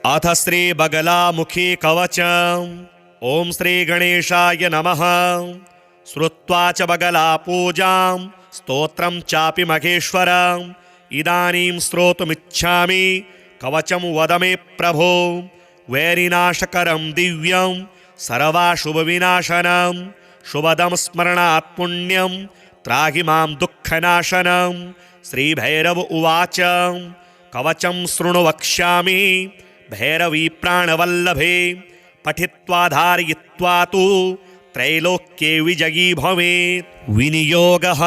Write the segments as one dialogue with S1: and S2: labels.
S1: अथ श्री बगलामुखी कवचम्। ओम श्री गणेशाय नमः। श्रुत्वा च बगला पूजां स्तोत्रं चापि महेश्वरम्। इदानीं श्रोतुमिच्छामि कवचं वद मे प्रभो। वैरिनाशकरं दिव्यं सर्वाशुभविनाशनं शुभदं स्मरणात् पुण्यं त्राहि मां दुःखनाशनं। श्रीभैरव उवाच कवचं शृणु वक्ष्यामि भैरवी प्राणवल्लभे। पठित्वा धारयित्वा तु त्रैलोक्ये विजयी भवेत्। विनियोगः।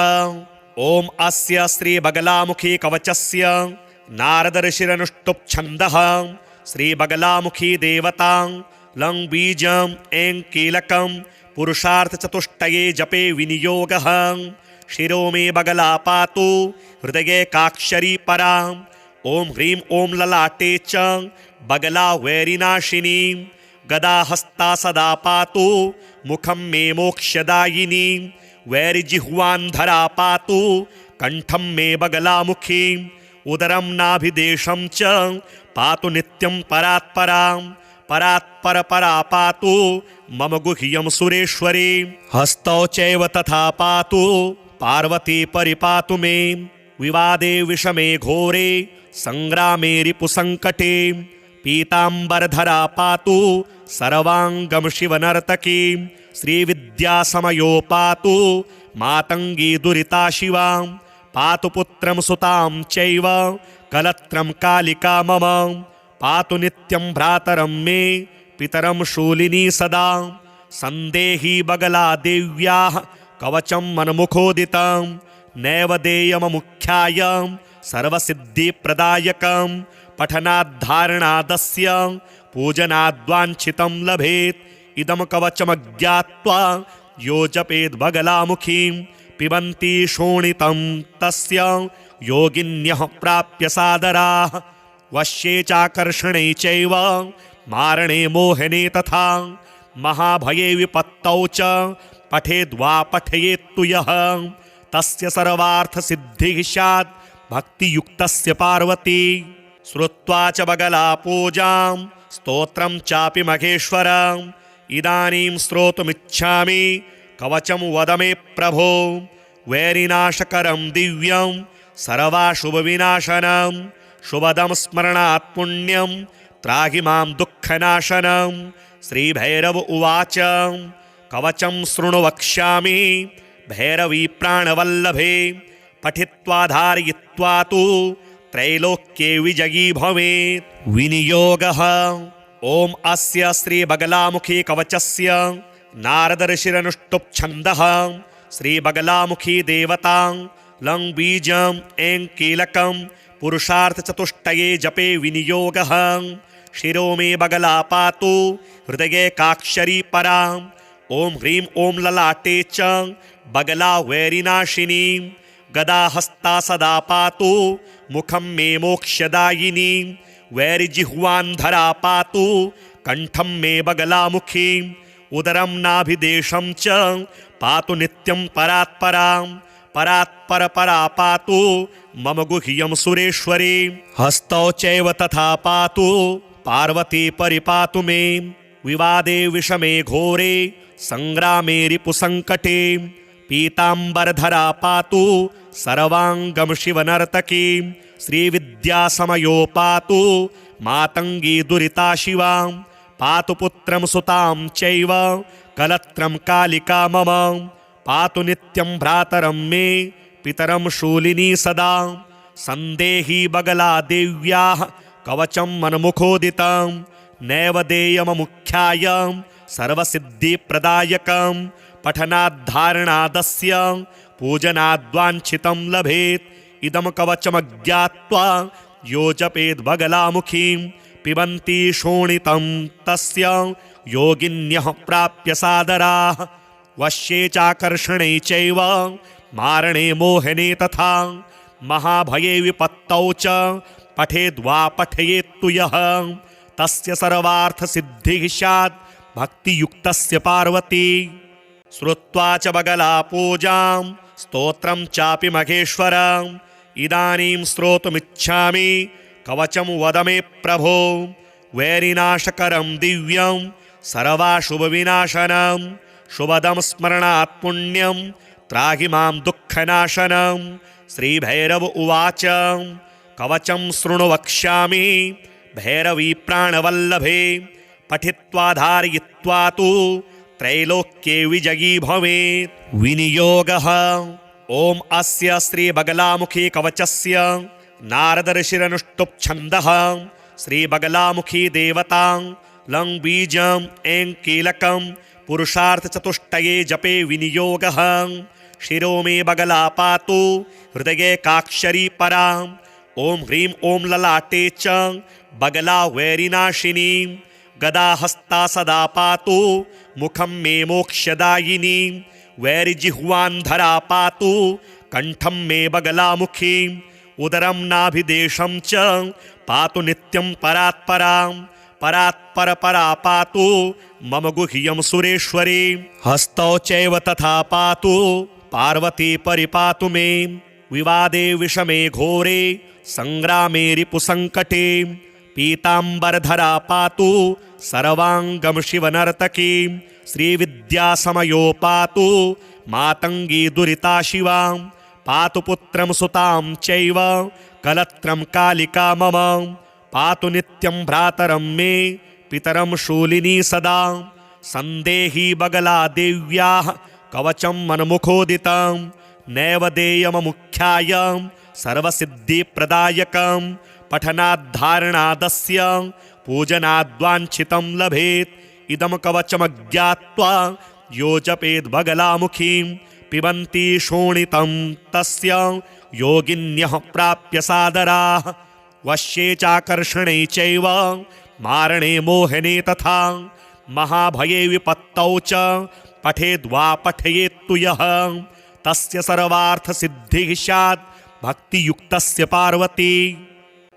S1: ओम अस्य श्री बगलामुखी कवचस्य नारदर्षिरनुष्टुप् छन्दः। श्री बगलामुखी देवता लं बीजं ऐं कीलकं पुरुषार्थचतुष्टये जपे विनियोगः। शिरो मे बगला पातु हृदये काक्षरी परा। ओम ह्रीं ओम ललाटे च बगला वैरिनाशिनी। गदा हस्ता सदा पातु मुखं मे मोक्षदायिनी। वैरिजिह्वान्धरा पातु कंठं मे बगलामुखी। उदरं नाभिदेशं च पातु नित्यं परात्परा। परात्पर परा पातु मम गुह्यं सुरेश्वरी। हस्तौ चैव तथा पातु पार्वती परिपातु मे। विवादे विषमे घोरे संग्रामे रिपुसंकटे। पीताम्बरधरा पातु सर्वांगं शिवनर्तकी। श्रीविद्यासमयो पातु मातंगी दुरिता शिवा। पातु पुत्रं सुतां चैव कलत्रं कालिका मम। पातु नित्यं भ्रातरं मे पितरं शूलिनी सदा। संदेही बगला देव्याः कवचं मन्मुखोदितं। नैवेद्यममुख्याय सर्वसिद्धिप्रदायकं। पठनाद्धारणादस्य पूजनाद्वाञ्छितं लभेत्। इदं कवचमज्ञात्वा यो जपेद् बगलामुखीं पिबन्ति शोणितं तस्य योगिन्यः प्राप्य सादराः। वश्ये चाकर्षणे चैव मारणे मोहने तथा। महाभये विपत्तौ च पठेद्वा पठयेत्तु यः तस्य सर्वार्थसिद्धिः स्यात् भक्तियुक्तस्य पार्वती। श्रुत्वा च बगला पूजां स्तोत्रं चापि महेश्वरम्। इदानीं श्रोतुमिच्छामि कवचं वद मे प्रभो। वैरिनाशकरं दिव्यं सर्वाशुभविनाशनं शुभदं स्मरणात् पुण्यं त्राहि मां दुःखनाशनं। श्रीभैरव उवाच कवचं शृणु वक्ष्यामि भैरवी प्राणवल्लभे। पठित्वा धारयित्वा तु त्रैलोक्ये विजयी भवेत्। विनियोगः। ओम अस्य श्री बगलामुखी कवचस्य नारदर्षिरनुष्टुप् छन्दः। श्री बगलामुखी देवता लं बीजं ऐं कीलकं पुरुषार्थचतुष्टये जपे विनियोगः। शिरो मे बगला पातु हृदये काक्षरी परा। ओम ह्रीं ओम ललाटे च बगला वैरिनाशिनी। गदा हस्ता सदा पातु मुखं मे मोक्षदायिनी। वैरिजिह्वान्धरा पातु कंठं मे बगलामुखी। उदरं नाभिदेशं च पातु नित्यं परात्परा। परात्पर परा पातु मम गुह्यं सुरेश्वरी। हस्तौ चैव तथा पातु पार्वती परिपातु मे। विवादे विषमे घोरे संग्रामे रिपुसंकटे। पीताम्बरधरा पातु सर्वांगं शिवनर्तकी। श्रीविद्यासमयो पातु मातंगी दुरिता शिवा। पातु पुत्रं सुतां चैव कलत्रं कालिका मम। पातु नित्यं भ्रातरं मे पितरं शूलिनी सदा। संदेही बगला देव्याः कवचं मन्मुखोदितं। नैवेद्यममुख्याय सर्वसिद्धिप्रदायकं। पठनाद्धारणादस्य पूजनाद्वाञ्छितं लभेत्। इदं कवचमज्ञात्वा यो जपेद् बगलामुखीं पिबन्ति शोणितं तस्य योगिन्यः प्राप्य सादराः। वश्ये चाकर्षणे चैव मारणे मोहने तथा। महाभये विपत्तौ च पठेद्वा पठयेत्तु यः तस्य सर्वार्थसिद्धिः स्यात् भक्तियुक्तस्य पार्वती। श्रुत्वा च बगला पूजां स्तोत्रं चापि महेश्वरम्। इदानीं श्रोतुमिच्छामि कवचं वद मे प्रभो। वैरिनाशकरं दिव्यं सर्वाशुभविनाशनं शुभदं स्मरणात् पुण्यं त्राहि मां दुःखनाशनं। श्रीभैरव उवाच कवचं शृणु वक्ष्यामि भैरवी प्राणवल्लभे पठित्वा धारयित्वा तु त्रैलोक्ये विजयी भवेत्। विनियोगः। ॐ अस्य श्रीबगलामुखी कवचस्य नारदर्षिरनुष्टुप् छन्दः श्रीबगलामुखी देवता लं बीजं ऐं कीलकं पुरुषार्थचतुष्टये जपे विनियोगः। शिरो मे बगला पातु हृदये काक्षरी परा। ॐ ह्रीं ॐ ललाटे च बगला वैरिनाशिनी गदा हस्ता सदा पातु मुखं मे मोक्षदायिनी। वैरिजिह्वान्धरा पातु कंठं मे बगलामुखी। उदरं नाभिदेशं च पातु नित्यं परात्परा। परात्परपरा पातु मम गुह्यं सुरेश्वरी। हस्तौ चैव तथा पातु पार्वती परिपातु मे। विवादे विषमे घोरे संग्रामे रिपुसङ्कटे पीताम्बरधरा पातु सर्वाङ्गं शिवनर्तकी। श्रीविद्यासमयो पातु मातङ्गी दुरिता शिवा। पातु पुत्रं सुतां चैव कलत्रं कालिका मम। पातु नित्यं भ्रातरं मे पितरं शूलिनी सदा। सन्देही बगला देव्याः कवचं मन्मुखोदितं नैव देयममुख्याय सर्वसिद्धिप्रदायकं। पठनाद्धारणादस्य पूजनाद्वाञ्छितं लभेत्। इदं कवचमज्ञात्वा यो जपेद् बगलामुखीं पिबन्ति शोणितं तस्य योगिन्यः प्राप्य सादराः। वश्ये चाकर्षणे चैव मारणे मोहने तथा महाभये विपत्तौ च पठेद्वा पठयेत्तु यः तस्य सर्वार्थसिद्धिः स्यात् भक्तियुक्तस्य पार्वती।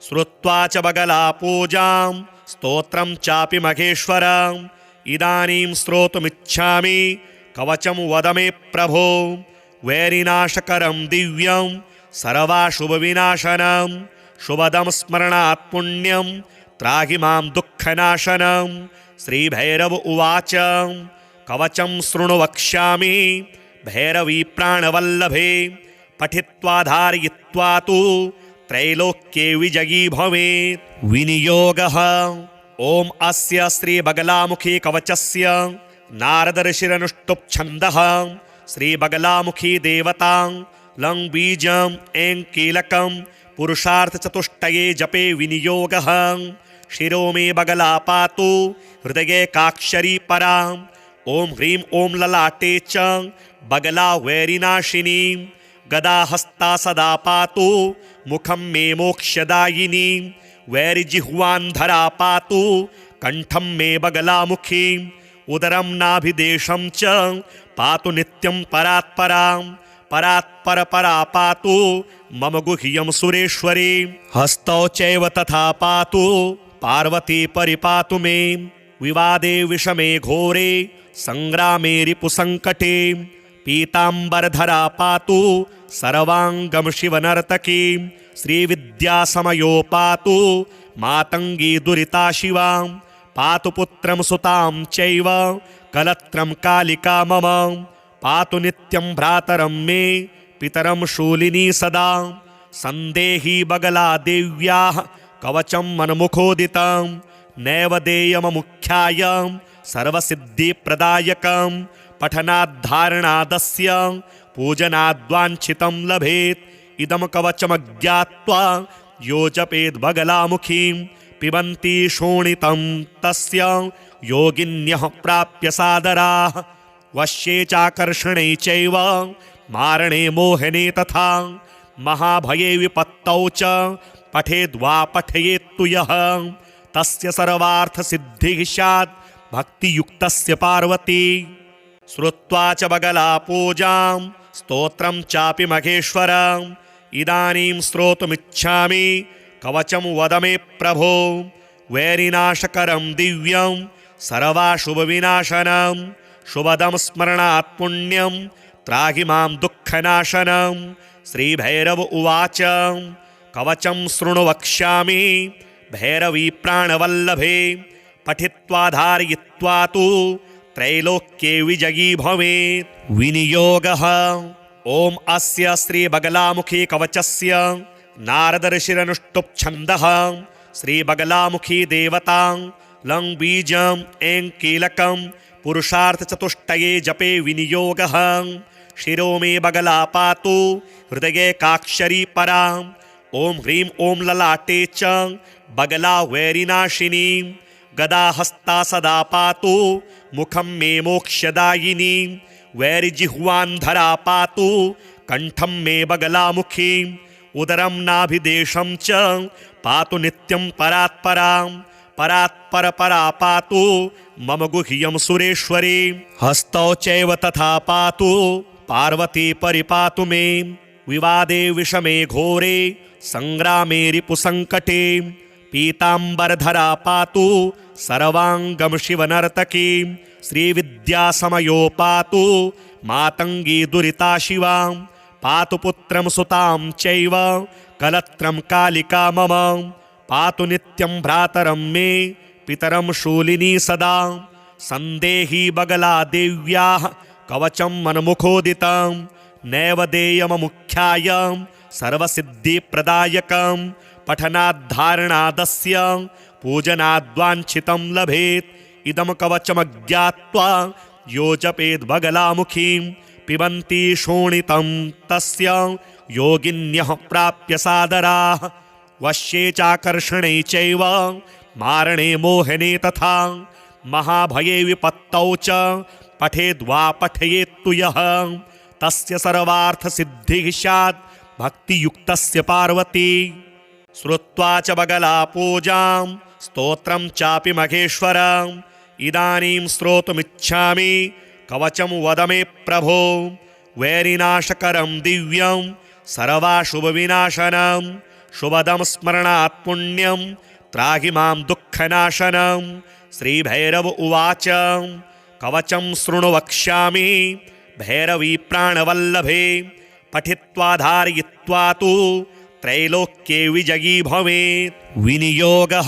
S1: श्रुत्वा च बगला पूजां स्तोत्रं चापि महेश्वरम् इदानीं श्रोतुमिच्छामि कवचं वद मे प्रभो। वैरिनाशकरं दिव्यं सर्वाशुभविनाशनं शुभदं स्मरणात् पुण्यं त्राहि मां दुःखनाशनं। श्रीभैरव उवाच कवचं शृणु वक्ष्यामि भैरवी प्राणवल्लभे पठित्वा धारयित्वा तु त्रैलोक्ये विजयी भवेत्। विनियोगः। ॐ अस्य श्रीबगलामुखी कवचस्य नारदर्षिरनुष्टुप् छन्दः श्रीबगलामुखी देवता लं बीजं ऐं कीलकं पुरुषार्थचतुष्टये जपे विनियोगः। शिरो मे बगला पातु हृदये काक्षरी परा। ॐ ह्रीं ॐ ललाटे च बगला वैरिनाशिनी गदा हस्ता सदा पातु मुखं मे मोक्षदायिनी। वैरिजिह्वान्धरा पातु कंठं मे बगलामुखी। उदरं नाभिदेशं च पातु नित्यं परात्परा। परात्परपरा पातु मम गुह्यं सुरेश्वरी। हस्तौ चैव तथा पातु पार्वती परिपातु मे। विवादे विषमे घोरे संग्रामे रिपुसङ्कटे पीताम्बरधरा पातु सर्वाङ्गं शिवनर्तकी। श्रीविद्यासमयो पातु मातङ्गी दुरिता शिवा। पातु पुत्रं सुतां चैव कलत्रं कालिका मम। पातु नित्यं भ्रातरं मे पितरं शूलिनी सदा। सन्देही बगला देव्याः कवचं मन्मुखोदितं नैव देयममुख्याय सर्वसिद्धिप्रदायकं। पठनाद्धारणादस्य पूजनाद्वाञ्छितं लभेत्। इदं कवचमज्ञात्वा यो जपेद् बगलामुखीं पिबन्ति शोणितं तस्य योगिन्यः प्राप्य सादराः। वश्ये चाकर्षणे चैव मारणे मोहने तथा महाभये विपत्तौ च पठेद्वा पठयेत्तु यः तस्य सर्वार्थसिद्धिः स्यात् भक्तियुक्तस्य पार्वती। श्रुत्वा च बगला पूजां स्तोत्रं चापि महेश्वरम् इदानीं श्रोतुमिच्छामि कवचं वद मे प्रभो। वैरिनाशकरं दिव्यं सर्वाशुभविनाशनं शुभदं स्मरणात् पुण्यं त्राहि मां दुःखनाशनं। श्रीभैरव उवाच कवचं शृणु वक्ष्यामि भैरवी प्राणवल्लभे पठित्वा धारयित्वा तु त्रैलोक्ये विजयी भवेत्। विनियोगः। ॐ अस्य श्रीबगलामुखी कवचस्य नारदर्षिरनुष्टुप् छन्दः श्रीबगलामुखी देवता लं बीजम् ऐं कीलकं पुरुषार्थचतुष्टये जपे विनियोगः। शिरो मे बगला पातु हृदये काक्षरी परा। ॐ ह्रीं ॐ ललाटे च बगला वैरिनाशिनी। गदा हस्ता सदा पातु मुखं मे मोक्षदायिनी। वैरिजिह्वान्धरा पातु कंठं मे बगलामुखी। उदरं नाभिदेशं च पातु नित्यं परात्परा। परात्पर परा पातु मम गुह्यं सुरेश्वरी। हस्तौ चैव तथा पातु पार्वती परिपातु मे। विवादे विषमे घोरे संग्रामे रिपुसंकटे। पीताम्बरधरा पातु सर्वांगं शिवनर्तकी। श्रीविद्यासमयो पातु मातंगी दुरिता शिवा। पातु पुत्रं सुतां चैव कलत्रं कालिका मम। पातु नित्यं भ्रातरं मे पितरं शूलिनी सदा। संदेही बगला देव्याः कवचं मन्मुखोदितं। नैव देयममुख्याय सर्वसिद्धिप्रदायकं। पठनाद्धारणादस्य पूजनाद्वाञ्छितं लभेत्। इदं कवचमज्ञात्वा यो जपेद् बगलामुखीं पिबन्ति शोणितं तस्य योगिन्यः प्राप्य सादराः। वश्ये चाकर्षणे चैव मारणे मोहने तथा। महाभये विपत्तौ च पठेद्वा पठयेत्तु यः तस्य सर्वार्थसिद्धिः स्यात् भक्तियुक्तस्य पार्वती। श्रुत्वा च बगला पूजां स्तोत्रं चापि महेश्वरम्। इदानीं श्रोतुमिच्छामि कवचं वद मे प्रभो। वैरिनाशकरं दिव्यं सर्वाशुभविनाशनं। शुभदं स्मरणात् पुण्यं त्राहि मां दुःखनाशनं। श्रीभैरव उवाच कवचं शृणु वक्ष्यामि भैरवी प्राणवल्लभे। पठित्वा धारयित्वा तु त्रैलोक्ये विजयी भवेत्। विनियोगः।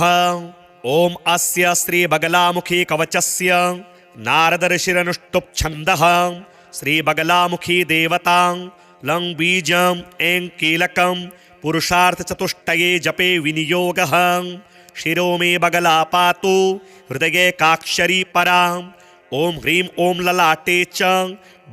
S1: ॐ अस्य श्रीबगलामुखी कवचस्य नारदर्षिरनुष्टुप् छन्दः श्रीबगलामुखी देवता लं बीजम् ऐं कीलकं पुरुषार्थचतुष्टये जपे विनियोगः। शिरो मे बगला पातु हृदये काक्षरी परा। ॐ ह्रीं ॐ ललाटे च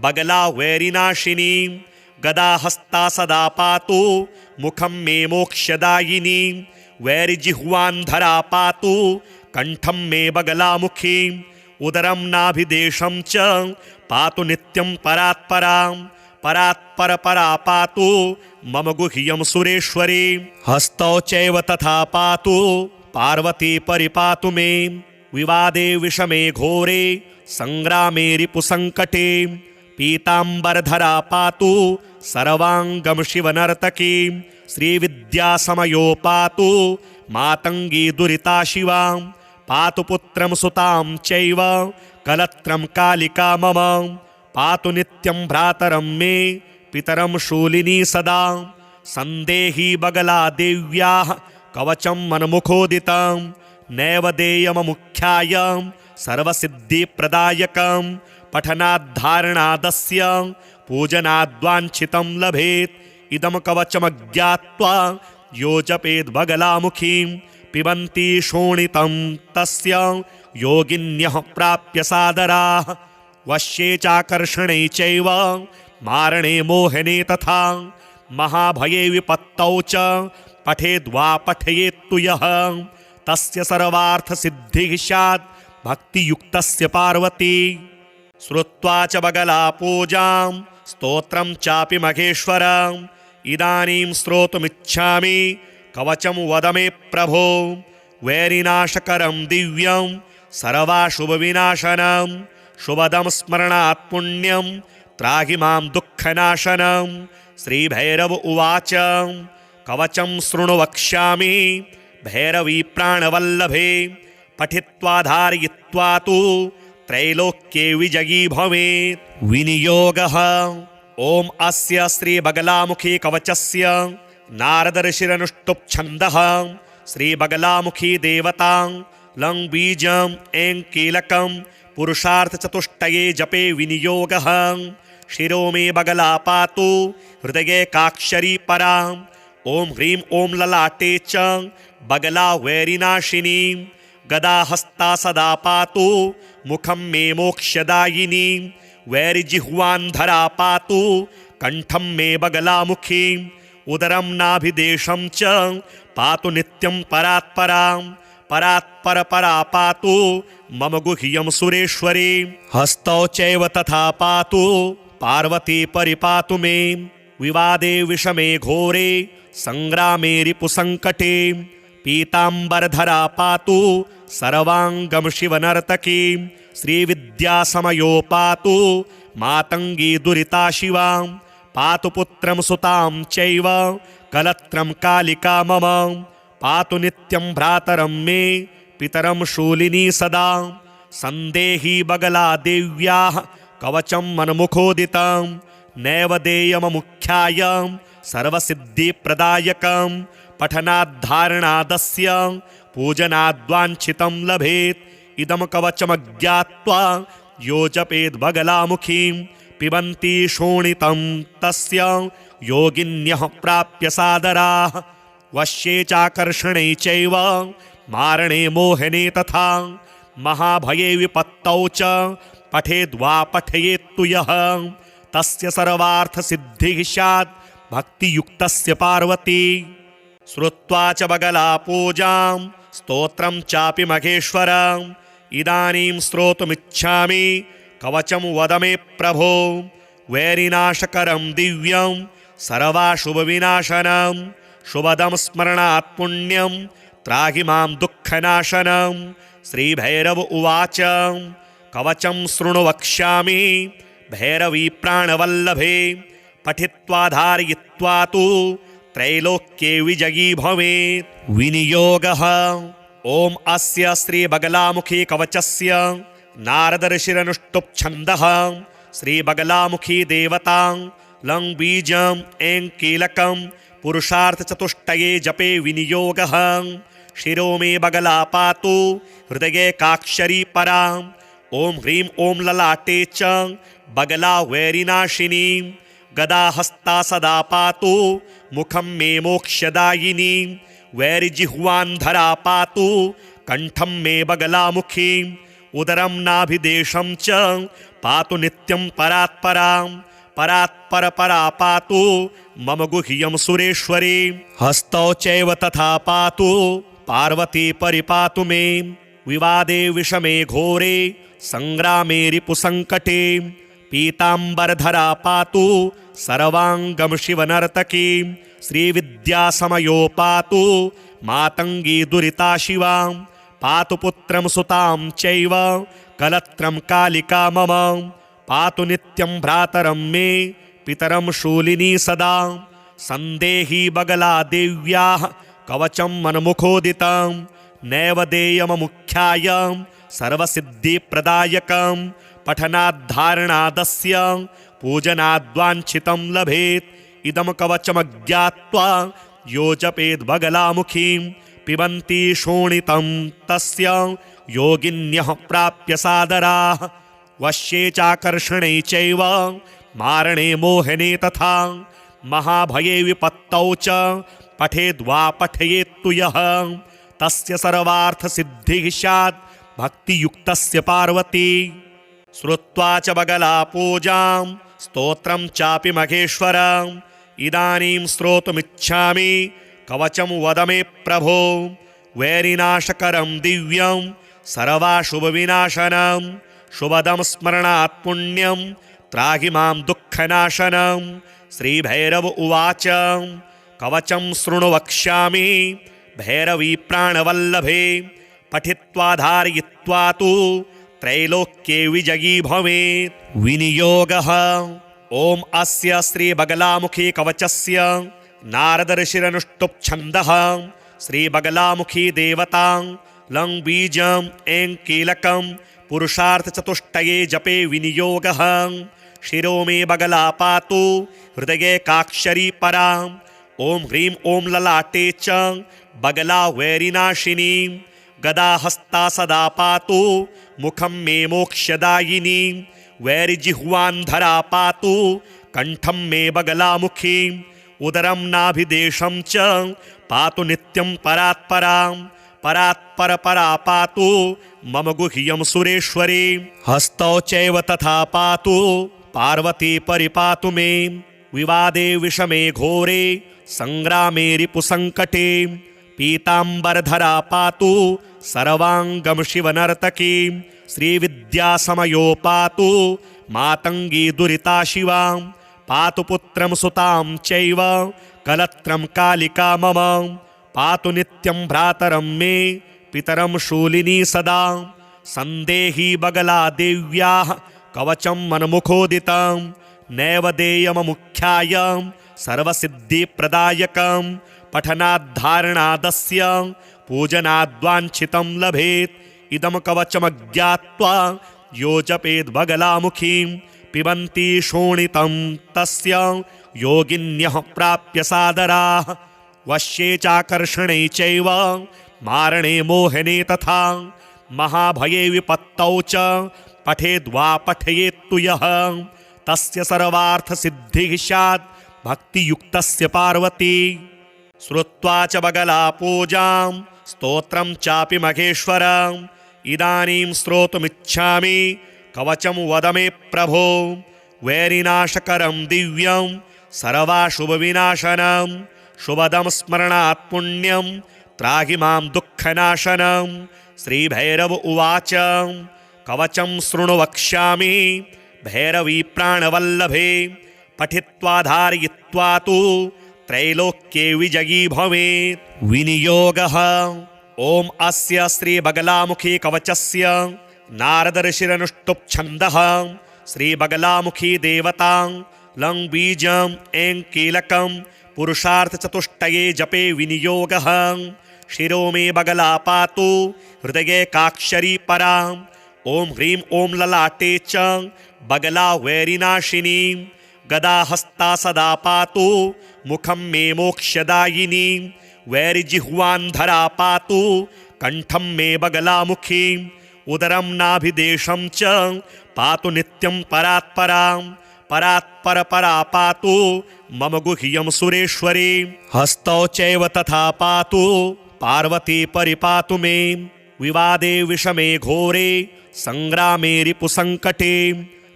S1: बगला वैरिनाशिनी। गदा हस्ता सदा पातु मुखं मे मोक्षदायिनी। वैरिजिह्वान्धरा पातु कंठं मे बगलामुखी। उदरं नाभिदेशं च पातु नित्यं परात्परा। परात्पर परा पातु मम गुह्यं सुरेश्वरी। हस्तौ चैव तथा पातु पार्वती परिपातु मे। विवादे विषमे घोरे संग्रामे रिपुसंकटे। पीताम्बरधरा पातु सर्वांगं शिवनर्तकी। श्रीविद्यासमयो पातु मातंगी दुरिता शिवा। पातु पुत्रं सुतां चैव कलत्रं कालिका मम। पातु नित्यं भ्रातरं मे पितरं शूलिनी सदा। संदेही बगला देव्याः कवचं मन्मुखोदितं। नैव देयममुख्याय सर्वसिद्धिप्रदायकं। पठनाद्धारणादस्य पूजनाद्वाञ्छितं लभेत्। इदं कवचमज्ञात्वा यो जपेद् बगलामुखीं पिबन्ति शोणितं तस्य योगिन्यः प्राप्य सादराः। वश्ये चाकर्षणे चैव मारणे मोहने तथा। महाभये विपत्तौ च पठेद्वा पठयेत्तु यः तस्य सर्वार्थसिद्धिः स्यात् भक्तियुक्तस्य पार्वती। श्रुत्वा च बगला पूजां स्तोत्रं चापि महेश्वरम्। इदानीं श्रोतुमिच्छामि कवचं वद मे प्रभो। वैरिनाशकरं दिव्यं सर्वाशुभविनाशनं। शुभदं स्मरणात् पुण्यं त्राहि मां दुःखनाशनं। श्रीभैरव उवाच कवचं शृणु वक्ष्यामि भैरवी प्राणवल्लभे। पठित्वा धारयित्वा तु त्रैलोक्ये विजयी भवेत्। विनियोगः। ॐ अस्य श्रीबगलामुखी कवचस्य नारदर्षिरनुष्टुप् छन्दः श्रीबगलामुखी देवतां लं बीजं ऐं कीलकं पुरुषार्थचतुष्टये जपे विनियोगः। शिरो मे बगला पातु हृदये काक्षरी परां। ॐ ह्रीं ॐ ललाटे च बगला वैरिनाशिनी। गदाहस्ता सदा पातु मुखं मे मोक्षदायिनी। वैरिजिह्वान्धरा पातु कंठं मे बगलामुखी। उदरं नाभिदेशं च पातु नित्यं परात्परां। परात्पर परा पातु मम गुह्यं सुरेश्वरी। हस्तौ चैव तथा पातु पार्वती परिपातु मे। विवादे विषमे घोरे संग्रामे रिपुसङ्कटे। पीताम्बरधरा पातु सर्वाङ्गं शिवनर्तकी। श्रीविद्यासमयो पातु मातङ्गी दुरिता शिवा। पातु पुत्रं सुतां चैव कलत्रं कालिका मम। पातु नित्यं भ्रातरं मे पितरं शूलिनी सदा। सन्देही बगला देव्याः कवचं मन्मुखोदितं। नैवेद्यममुख्याय सर्वसिद्धिप्रदायकं। पठनाद्धारणादस्य पूजनाद्वाञ्छितं लभेत्। इदं कवचमज्ञात्वा यो जपेद् बगलामुखीं पिबन्ति शोणितं तस्य योगिन्यः प्राप्य सादराः। वश्ये चाकर्षणे चैव मारणे मोहने तथा। महाभये विपत्तौ च पठेद्वा पठयेत्तु यः तस्य सर्वार्थसिद्धिः स्यात् भक्तियुक्तस्य पार्वती। श्रुत्वा च बगला पूजां स्तोत्रं चापि महेश्वरम्। इदानीं श्रोतुमिच्छामि कवचं वद मे प्रभो। वैरिनाशकरं दिव्यं सर्वाशुभविनाशनं। शुभदं स्मरणात् पुण्यं त्राहि मां दुःखनाशनं। श्रीभैरव उवाच कवचं शृणु वक्ष्यामि भैरवी प्राणवल्लभे। पठित्वा धारयित्वा तु त्रैलोक्ये विजयी भवेत्। विनियोगः। ॐ अस्य श्रीबगलामुखी कवचस्य नारदर्षिरनुष्टुप् छन्दः। श्रीबगलामुखी देवतां लं बीजं ऐं कीलकं पुरुषार्थचतुष्टये जपे विनियोगः। शिरो मे बगला पातु हृदये काक्षरी परां। ॐ ह्रीं ॐ ललाटे च बगला वैरिनाशिनी। गदाहस्ता सदा पातु मुखं मे मोक्षदायिनी। वैरिजिह्वान्धरा पातु कंठं मे बगलामुखी। उदरं नाभिदेशं च पातु नित्यं परात्परां। परात्पर परा पातु मम गुह्यं सुरेश्वरी। हस्तौ चैव तथा पातु पार्वती परिपातु मे। विवादे विषमे घोरे संग्रामे रिपुसङ्कटे। पीताम्बरधरा पातु सर्वाङ्गं शिवनर्तकी। श्रीविद्यासमयो पातु मातङ्गी दुरिता शिवा। पातु पुत्रं सुतां चैव कलत्रं कालिका मम। पातु नित्यं भ्रातरं मे पितरं शूलिनी सदा। सन्देही बगला देव्याः कवचं मन्मुखोदितं। नैवेद्यममुख्याय सर्वसिद्धिप्रदायकं। पठनाद्धारणादस्य पूजनाद्वाञ्छितं लभेत्। इदं कवचमज्ञात्वा यो जपेद् बगलामुखीं पिबन्ति शोणितं तस्य योगिन्यः प्राप्य सादराः। वश्ये चाकर्षणे चैव मारणे मोहने तथा। महाभये विपत्तौ च पठेद्वा पठयेत्तु यः तस्य सर्वार्थसिद्धिः स्यात् भक्तियुक्तस्य पार्वती। श्रुत्वा च बगला पूजां स्तोत्रं चापि महेश्वरम्। इदानीं श्रोतुमिच्छामि कवचं वद मे प्रभो। वैरिनाशकरं दिव्यं सर्वाशुभविनाशनं। शुभदं स्मरणात् पुण्यं त्राहि मां दुःखनाशनं। श्रीभैरव उवाच कवचं शृणु वक्ष्यामि भैरवी प्राणवल्लभे। पठित्वा धारयित्वा तु त्रैलोक्ये विजयी भवेत्। विनियोगः। ॐ अस्य श्रीबगलामुखी कवचस्य नारदर्षिरनुष्टुप् छन्दः। श्रीबगलामुखी देवतां लं बीजं ऐं कीलकं पुरुषार्थचतुष्टये जपे विनियोगः। शिरो मे बगला पातु हृदये काक्षरी परां। ॐ ह्रीं ॐ ललाटे च बगला वैरिनाशिनी गदा हस्ता सदा पातु मुखं मे मोक्षदायिनी वैरिजिह्वान्धरा पातु कंठं मे बगलामुखी उदरं नाभिदेशं च पातु नित्यं परात्परां परात्पर परा पातु मम गुह्यं सुरेश्वरी हस्तौ चैव तथा पातु पार्वती परिपातु मे विवादे विषमे घोरे संग्रामे रिपुसंकटे पीतांबरधरा पातु सर्वांगं शिवनर्तकी श्रीविद्यासमयो पातु मातंगी दुरिता शिवा पातु पुत्रं सुतां चैव कलत्रं कालिका मम पातु नित्यं भ्रातरं मे पितरं शूलिनी सदा संदेही बगला देव्याः कवचं मन्मुखोदितं नैवेद्यममुख्याय सर्वसिद्धिप्रदायकं पठनाद्धारणादस्य पूजनाद्वाञ्छितं लभेत् इदं कवचमज्ञात्वा यो जपेद् बगलामुखीं पिबन्ति शोणितं तस्य योगिन्यः प्राप्य सादराः वश्ये चाकर्षणे चैव मारणे मोहने तथा महाभये विपत्तौ च पठेद्वा पठयेत्तु यः तस्य सर्वार्थसिद्धिः स्यात् भक्तियुक्तस्य पार्वती श्रुत्वा च बगला पूजां स्तोत्रं चापि महेश्वरम् इदानीं श्रोतुमिच्छामि कवचं वद मे प्रभो वैरिनाशकरं दिव्यं सर्वाशुभविनाशनं शुभदं स्मरणात् पुण्यं त्राहि मां दुःखनाशनं श्रीभैरव उवाच कवचं शृणु वक्ष्यामि भैरवी प्राणवल्लभे पठित्वा धारयित्वा तु त्रैलोक्ये विजयी भवेत् विनियोगः ॐ अस्य श्रीबगलामुखी कवचस्य नारदर्षिरनुष्टुप् श्रीबगलामुखी देवतां लं बीजं ऐं कीलकं पुरुषार्थचतुष्टये जपे विनियोगः शिरो मे बगला पातु हृदये काक्षरी परां ॐ ह्रीं ॐ ललाटे च बगला वैरिनाशिनी गदा हस्ता सदा पातु मुखं मे मोक्षदायिनी वैरिजिह्वान्धरा पातु कंठं मे बगलामुखी उदरं नाभिदेशं च पातु नित्यं परात्परां परात्पर परा पातु मम गुह्यं सुरेश्वरी हस्तौ चैव तथा पातु पार्वती परिपातु मे विवादे विषमे घोरे संग्रामे रिपुसंकटे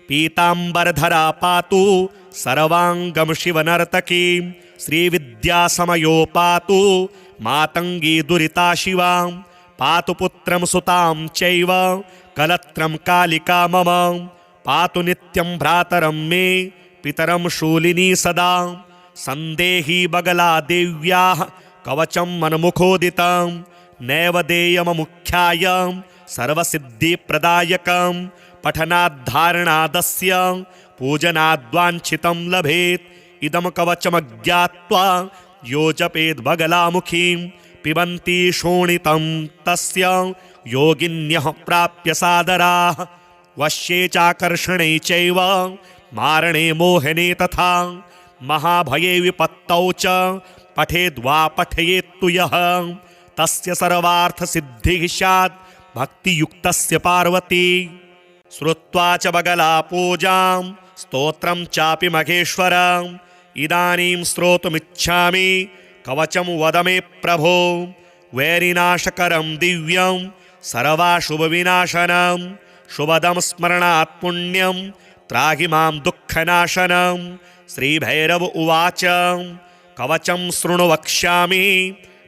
S1: पीतांबरधरा पातु सर्वांगं शिवनर्तकी श्रीविद्यासमयो पातु मातंगी दुरिता शिवा पातु पुत्रं सुतां चैव कलत्रं कालिका मम पातु नित्यं भ्रातरं मे पितरं शूलिनी सदा संदेही बगला देव्याः कवचं मन्मुखोदितं नैवेद्यममुख्याय सर्वसिद्धिप्रदायकं पठनाद्धारणादस्य पूजनाद्वाञ्छितं लभेत् इदं कवचमज्ञात्वा यो जपेद् बगलामुखीं पिबन्ति शोणितं तस्य योगिन्यः प्राप्य सादराः वश्ये चाकर्षणे चैव मारणे मोहने तथा महाभये विपत्तौ च पठेद्वा पठयेत्तु यः तस्य सर्वार्थसिद्धिः स्यात् भक्तियुक्तस्य पार्वती श्रुत्वा च बगला पूजां स्तोत्रं चापि महेश्वरम् इदानीं श्रोतुमिच्छामि कवचं वद मे प्रभो वैरिनाशकरं दिव्यं सर्वाशुभविनाशनं शुभदं स्मरणात् पुण्यं त्राहि मां दुःखनाशनं श्रीभैरव उवाच कवचं शृणु वक्ष्यामि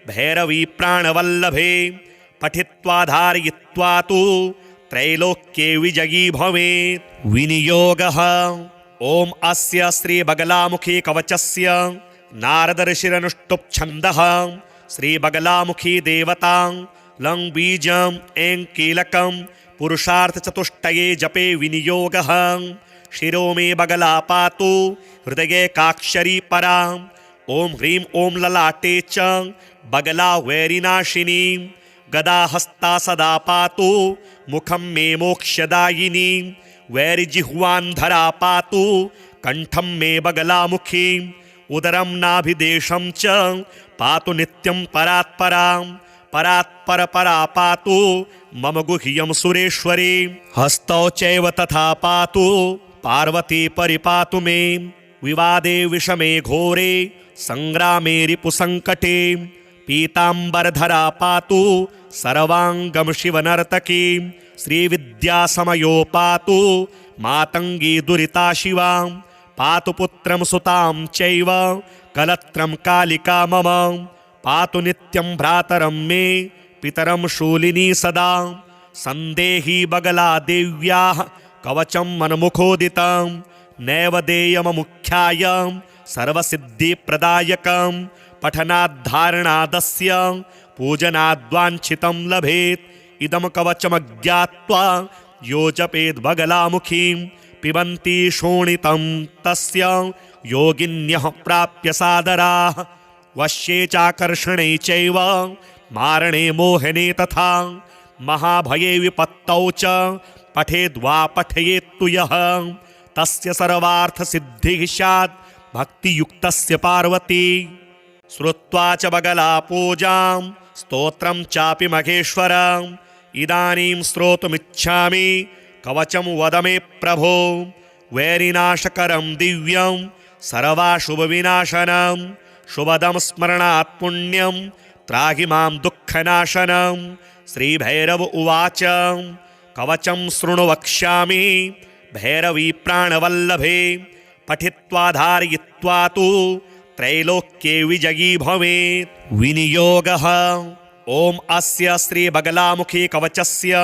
S1: भैरवी प्राणवल्लभे पठित्वा धारयित्वा तु त्रैलोक्ये विजयी भवेत् विनियोगः ॐ अस्य श्रीबगलामुखी कवचस्य नारदर्षिरनुष्टुप् श्रीबगलामुखी देवतां लं बीजं ऐं कीलकं पुरुषार्थचतुष्टये जपे विनियोगः शिरो मे बगला पातु हृदये काक्षरी परां ॐ ह्रीं ॐ ललाटे च बगला वैरिनाशिनी गदा हस्ता सदा पातु मुखं मे मोक्षदायिनी वैरिजिह्वान्धरा पातु कंठं मे बगलामुखी उदरं नाभिदेशं च पातु नित्यं परात्परां परात्परपरा पातु मम गुह्यं सुरेश्वरी हस्तौ चैव तथा पातु पार्वती परिपातु मे विवादे विषमे घोरे संग्रामे रिपुसङ्कटे पीताम्बरधरा पातु सर्वाङ्गं शिवनर्तकी श्रीविद्यासमयो पातु मातङ्गी दुरिता शिवा पातु पुत्रं सुतां चैव कलत्रं कालिका मम पातु नित्यं भ्रातरं मे पितरं शूलिनी सदा सन्देही बगला देव्याः कवचं मन्मुखोदितं नैव देयममुख्याय सर्वसिद्धिप्रदायकं पठनाद्धारणादस्य पूजनाद्वाञ्छितं लभेत् इदं कवचमज्ञात्वा यो जपेद् बगलामुखीं पिबन्ति शोणितं तस्य योगिन्यः प्राप्य सादराः वश्ये चाकर्षणे चैव मारणे मोहने तथा महाभये विपत्तौ च पठेद्वा पठयेत्तु यः तस्य सर्वार्थसिद्धिः स्यात् भक्तियुक्तस्य पार्वती श्रुत्वा च बगला पूजां स्तोत्रं चापि महेश्वरम् इदानीं श्रोतुमिच्छामि कवचं वद मे प्रभो वैरिनाशकरं दिव्यं सर्वाशुभविनाशनं शुभदं स्मरणात् पुण्यं त्राहि मां दुःखनाशनं श्रीभैरव उवाच कवचं शृणु वक्ष्यामि भैरवी प्राणवल्लभे पठित्वा धारयित्वा तु त्रैलोक्ये विजयी भवेत् विनियोगः ॐ अस्य श्रीबगलामुखी कवचस्य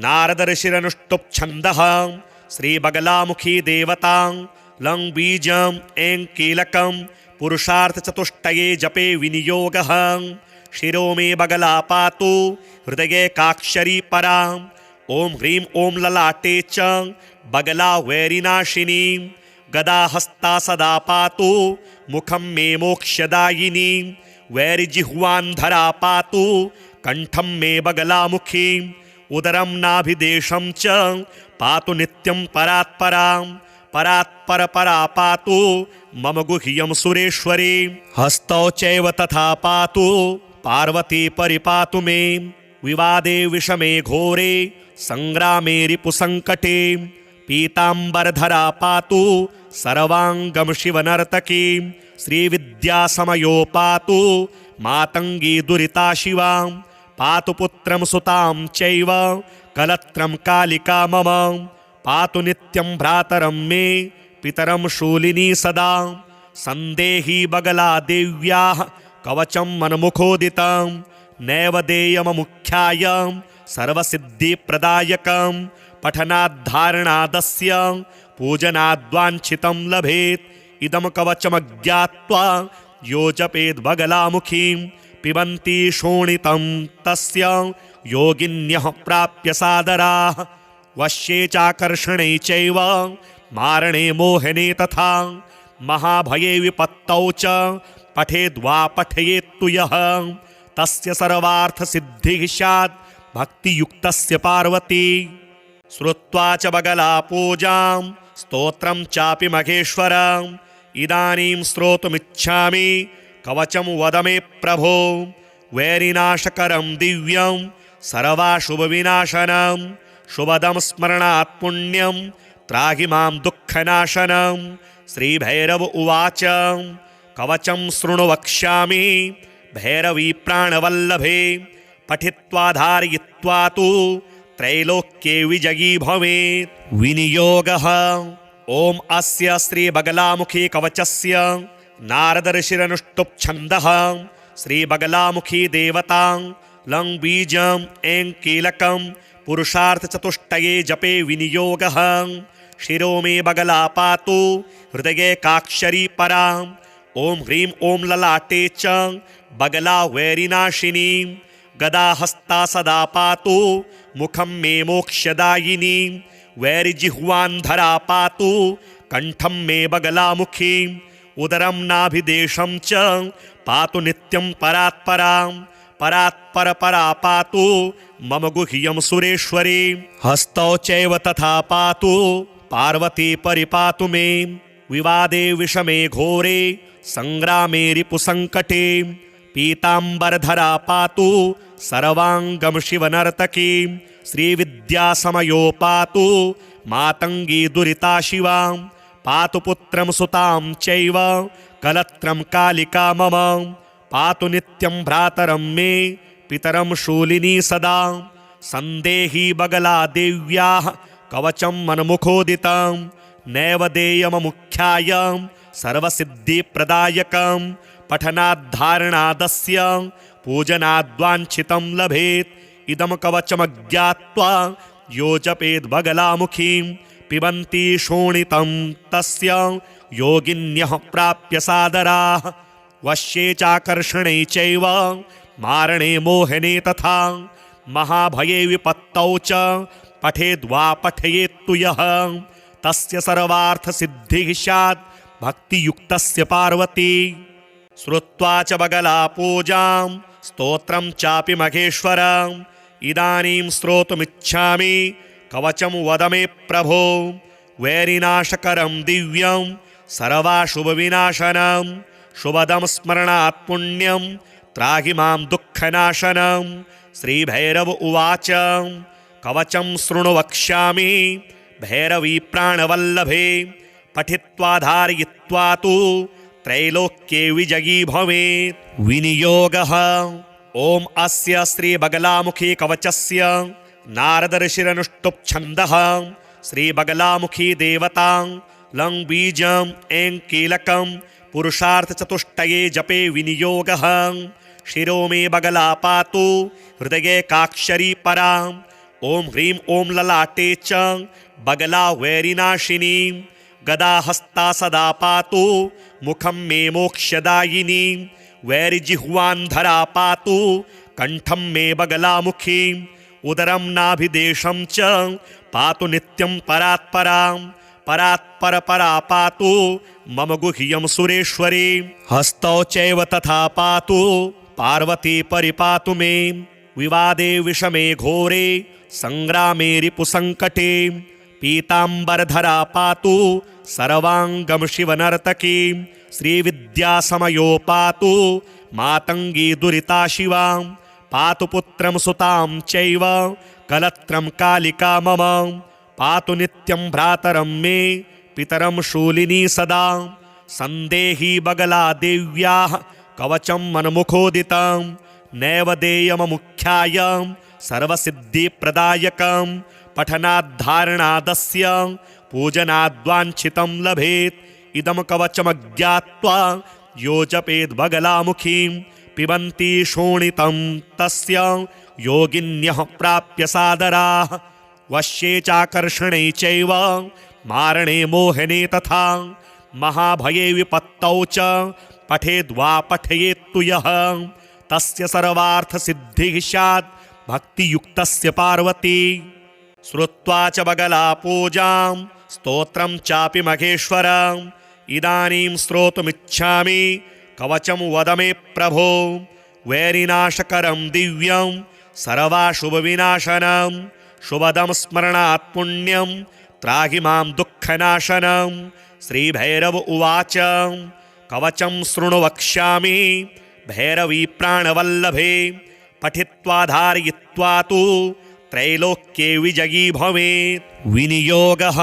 S1: नारदऋषिरनुष्टुप् छन्दः श्रीबगलामुखी देवता लं बीजं ऐं कीलकं पुरुषार्थचतुष्टये जपे विनियोगः शिरो मे बगला पातु हृदये काक्षरी परा ॐ ह्रीं ॐ ललाटे च बगला वैरिनाशिनी गदाहस्ता सदा पातु मुखं मे मोक्षदायिनी वैरिजिह्वान्धरा पातु कण्ठं मे बगलामुखी उदरं नाभिदेशं च पातु नित्यं परात्परां परात्परपरा पातु मम गुह्यं सुरेश्वरी हस्तौ चैव तथा पातु पार्वती परिपातु मे विवादे विषमे घोरे संग्रामे रिपुसङ्कटे पीताम्बरधरा पातु सर्वाङ्गं शिवनर्तकी श्रीविद्यासमयो पातु मातङ्गी दुरिता शिवा पातु पुत्रं सुतां चैव कलत्रं कालिका मम पातु नित्यं भ्रातरं मे पितरं शूलिनी सदा सन्देही बगला देव्याः कवचं मन्मुखोदितं नैव देयममुख्याय सर्वसिद्धिप्रदायकं पठनाद्धारणादस्य पूजनाद्वाञ्छितं लभेत् इदं कवचमज्ञात्वा यो जपेद् बगलामुखीं पिबन्ति शोणितं तस्य योगिन्यः प्राप्य सादराः वश्ये चाकर्षणे चैव मारणे मोहने तथा महाभये विपत्तौ च पठेद्वा पठयेत्तु यः तस्य सर्वार्थसिद्धिः स्यात् भक्तियुक्तस्य पार्वती श्रुत्वा च बगला पूजां स्तोत्रं चापि महेश्वरम् इदानीं श्रोतुमिच्छामि कवचं वद मे प्रभो वैरिनाशकरं दिव्यं सर्वाशुभविनाशनं शुभदं स्मरणात् पुण्यं त्राहि मां दुःखनाशनं श्रीभैरव उवाच कवचं शृणु वक्ष्यामि भैरवी प्राणवल्लभे पठित्वा धारयित्वा तु त्रैलोक्ये विजयी भवेत् विनियोगः ॐ अस्य श्रीबगलामुखी कवचस्य नारदऋषिरनुष्टुप् छन्दः श्रीबगलामुखी देवता लं बीजं ऐं कीलकं पुरुषार्थचतुष्टये जपे विनियोगः शिरो मे बगला पातु हृदये काक्षरी परा ॐ ह्रीं ॐ ललाटे च बगला वैरिनाशिनी गदाहस्ता सदा पातु मुखं मे मोक्षदायिनी वैरिजिह्वान्धरा पातु कण्ठं मे बगलामुखी उदरं नाभिदेशं च पातु नित्यं परात्परां परात्परपरा पातु मम गुह्यं सुरेश्वरी हस्तौ चैव तथा पातु पार्वती परिपातु मे विवादे विषमे घोरे सङ्ग्रामे रिपुसङ्कटे पीताम्बरधरा पातु सर्वाङ्गं शिवनर्तकी श्रीविद्यासमयो पातु मातङ्गी दुरिता शिवा पातु पुत्रं सुतां चैव कलत्रं कालिका मम पातु नित्यं भ्रातरं मे पितरं शूलिनी सदा सन्देही बगला देव्याः कवचं मन्मुखोदितं नैवेद्यममुख्याय सर्वसिद्धिप्रदायकं पठनाद्धारणादस्य पूजनाद्वाञ्छितं लभेत् इदं कवचमज्ञात्वा यो जपेद् बगलामुखीं पिबन्ति शोणितं तस्य योगिन्यः प्राप्य सादराः वश्ये चाकर्षणे चैव मारणे मोहने तथा महाभये विपत्तौ च पठेद्वा पठयेत्तु यः तस्य सर्वार्थसिद्धिः स्यात् भक्तियुक्तस्य पार्वती श्रुत्वा च बगला पूजां स्तोत्रं चापि महेश्वरम् इदानीं श्रोतुमिच्छामि कवचं वद मे प्रभो वैरिनाशकरं दिव्यं सर्वाशुभविनाशनं शुभदं स्मरणात् पुण्यं त्राहि मां दुःखनाशनं श्रीभैरव उवाच कवचं शृणु वक्ष्यामि भैरवी प्राणवल्लभे पठित्वा धारयित्वा तु त्रैलोक्ये विजयी भवेत् विनियोगः ॐ अस्य श्रीबगलामुखी कवचस्य नारदर्षिरनुष्टुप् छन्दः श्रीबगलामुखी देवता लं बीजम् ऐं कीलकं पुरुषार्थचतुष्टये जपे विनियोगः शिरो मे बगला पातु हृदये काक्षरी परा ॐ ह्रीं ॐ ललाटे च बगला वैरिनाशिनी गदा हस्ता सदा पातु मुखं मे मोक्षदायिनी वैरिजिह्वान्धरा पातु कंठं मे बगलामुखी उदरं नाभिदेशं च पातु नित्यं परात्परां परात्परपरा पातु मम गुह्यं सुरेश्वरी हस्तौ चैव तथा पातु पार्वती परिपातु मे विवादे विषमे घोरे सङ्ग्रामे रिपुसङ्कटे पीताम्बरधरा पातु सर्वाङ्गं शिवनर्तकी श्रीविद्यासमयो पातु मातङ्गी दुरिता शिवा पातु पुत्रं सुतां चैव कलत्रं कालिका मम पातु नित्यं भ्रातरं मे पितरं शूलिनी सदा सन्देही बगला देव्याः कवचं मन्मुखोदितं नैवेद्यममुख्याय सर्वसिद्धिप्रदायकं पठनाद्धारणादस्य पूजनाद्वाञ्छितं लभेत् इदं कवचमज्ञात्वा यो जपेद् बगलामुखीं पिबन्ति शोणितं तस्य योगिन्यः प्राप्य सादराः वश्ये चाकर्षणे चैव मारणे मोहने तथा महाभये विपत्तौ च पठेद्वा पठयेत्तु यः तस्य सर्वार्थसिद्धिः स्यात् भक्तियुक्तस्य पार्वती श्रुत्वा च बगला पूजां स्तोत्रं चापि महेश्वरम् इदानीं श्रोतुमिच्छामि कवचं वद मे प्रभो वैरिनाशकरं दिव्यं सर्वाशुभविनाशनं शुभदं स्मरणात् पुण्यं त्राहि मां दुःखनाशनं श्रीभैरव उवाच कवचं शृणु वक्ष्यामि भैरवी प्राणवल्लभे पठित्वा धारयित्वा तु त्रैलोक्ये विजयी भवेत् विनियोगः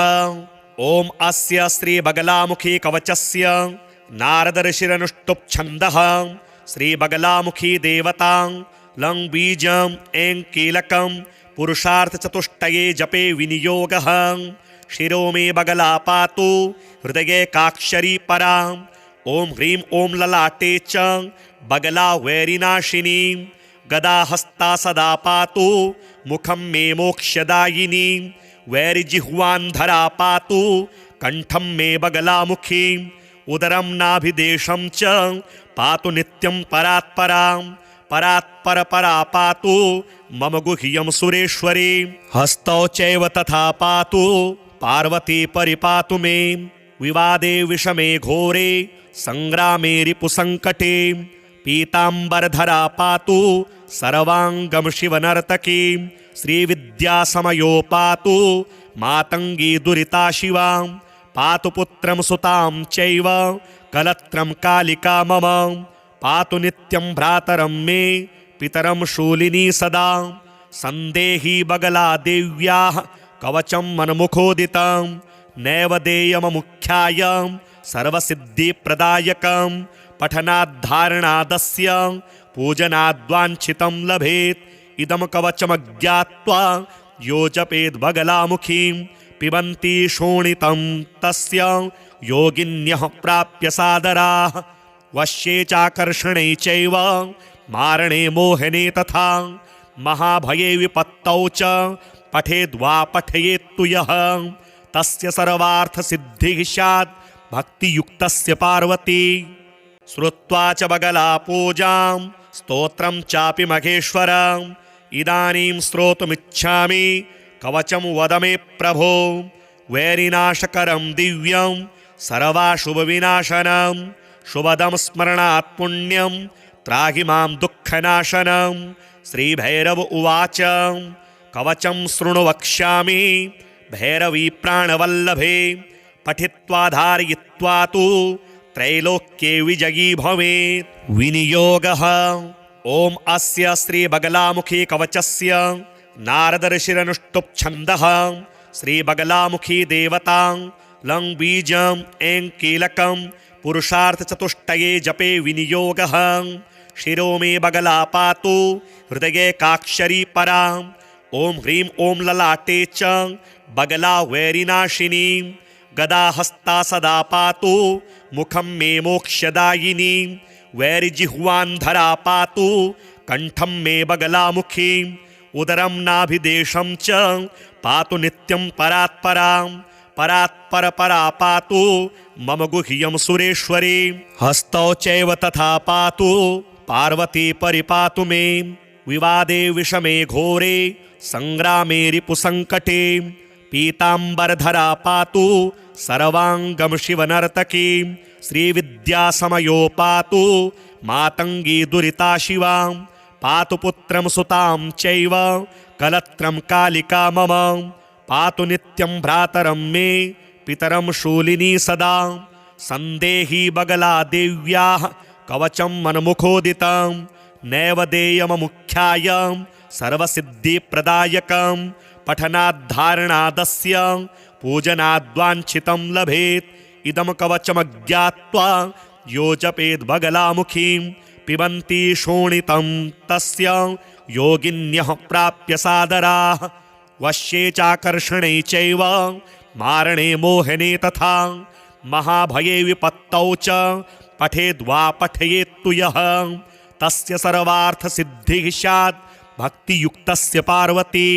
S1: ॐ अस्य श्रीबगलामुखी कवचस्य नारदर्षिरनुष्टुप् छन्दः श्रीबगलामुखी देवता लं बीजम् ऐं कीलकं पुरुषार्थचतुष्टये जपे विनियोगः शिरो मे बगला पातु हृदये काक्षरी परा ॐ ह्रीं ॐ ललाटे च बगला वैरिनाशिनी गदा हस्ता सदा पातु मुखं मे मोक्षदायिनी वैरिजिह्वान्धरा पातु कंठं मे बगलामुखी उदरं नाभिदेशं च पातु नित्यं परात्परां परात्परपरा पातु मम गुह्यं सुरेश्वरी हस्तौ चैव तथा पातु पार्वती परिपातु मे विवादे विषमे घोरे सङ्ग्रामे रिपुसङ्कटे पीताम्बरधरा पातु सर्वाङ्गं शिवनर्तकी श्रीविद्यासमयो पातु मातङ्गी दुरिता शिवा पातु पुत्रं सुतां चैव कलत्रं कालिका मम पातु नित्यं भ्रातरं मे पितरं शूलिनी सदा सन्देही बगला देव्याः कवचं मनमुखोदितं नैव देयममुख्याय सर्वसिद्धिप्रदायकं पठनाद्धारणादस्य पूजनाद्वाञ्छितं लभेत् इदं कवचमज्ञात्वा यो जपेद् बगलामुखीं पिबन्ति शोणितं तस्य योगिन्यः प्राप्य सादराः वश्ये चाकर्षणे चैव मारणे मोहने तथा महाभये विपत्तौ च पठेद्वा पठयेत्तु यः तस्य सर्वार्थसिद्धिः स्यात् भक्तियुक्तस्य पार्वती श्रुत्वा च बगला पूजां स्तोत्रं चापि महेश्वरम् इदानीं श्रोतुमिच्छामि कवचं वद मे प्रभो वैरिनाशकरं दिव्यं सर्वाशुभविनाशनं शुभदं स्मरणात् पुण्यं त्राहि मां दुःखनाशनं श्रीभैरव उवाच कवचं शृणु वक्ष्यामि भैरवी प्राणवल्लभे पठित्वा धारयित्वा तु त्रैलोक्ये विजयी भवेत् विनियोगः ॐ अस्य श्रीबगलामुखी कवचस्य नारदर्षिरनुष्टुप् श्रीबगलामुखी देवता लं बीजं ऐं कीलकं पुरुषार्थचतुष्टये जपे विनियोगः शिरो मे बगला पातु हृदये काक्षरी परां ॐ ह्रीं ॐ ललाटे च बगला वैरिनाशिनी गदाहस्ता सदा पातु मुखं मे मोक्षदायिनी वैरिजिह्वान्धरा पातु कंठं मे बगलामुखी उदरं नाभिदेशं च पातु नित्यं परात्परां परात्परपरा पातु मम गुह्यं सुरेश्वरी हस्तौ चैव तथा पातु पार्वती परिपातु मे विवादे विषमे घोरे संग्रामे रिपुसङ्कटे पीताम्बरधरा पातु सर्वाङ्गं शिवनर्तकी श्रीविद्यासमयो पातु मातङ्गी दुरिता शिवा पातु पुत्रं सुतां चैव कलत्रं कालिका मम पातु नित्यं भ्रातरं मे पितरं शूलिनी सदा सन्देही बगला देव्याः कवचं मनमुखोदितं नैव देयममुख्याय सर्वसिद्धिप्रदायकं पठनाद्धारणादस्य पूजनाद्वाञ्छितं लभेत् इदं कवचमज्ञात्वा यो जपेद् बगलामुखीं पिबन्ति शोणितं तस्य योगिन्यः प्राप्य सादराः वश्ये चाकर्षणे चैव मारणे मोहने तथा महाभये विपत्तौ च पठेद्वा पठयेत्तु यः तस्य सर्वार्थसिद्धिः स्यात् भक्तियुक्तस्य पार्वती।